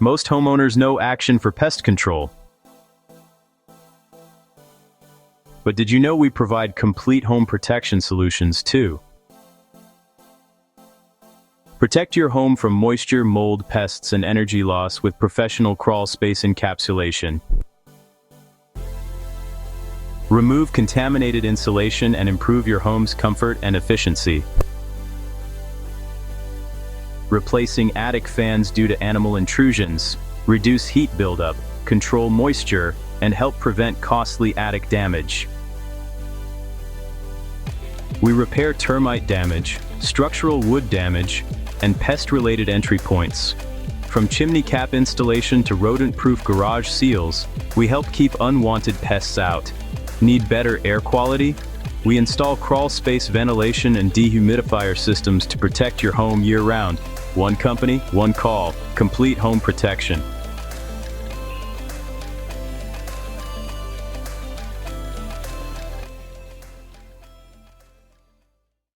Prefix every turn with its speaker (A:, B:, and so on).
A: Most homeowners know Action for pest control. But did you know we provide complete home protection solutions too? Protect your home from moisture, mold, pests, and energy loss with professional crawl space encapsulation. Remove contaminated insulation and improve your home's comfort and efficiency. Replacing attic fans due to animal intrusions, reduce heat buildup, control moisture, and help prevent costly attic damage. We repair termite damage, structural wood damage, and pest-related entry points. From chimney cap installation to rodent-proof garage seals, we help keep unwanted pests out. Need better air quality? We install crawl space ventilation and dehumidifier systems to protect your home year-round. One company, one call, complete home protection.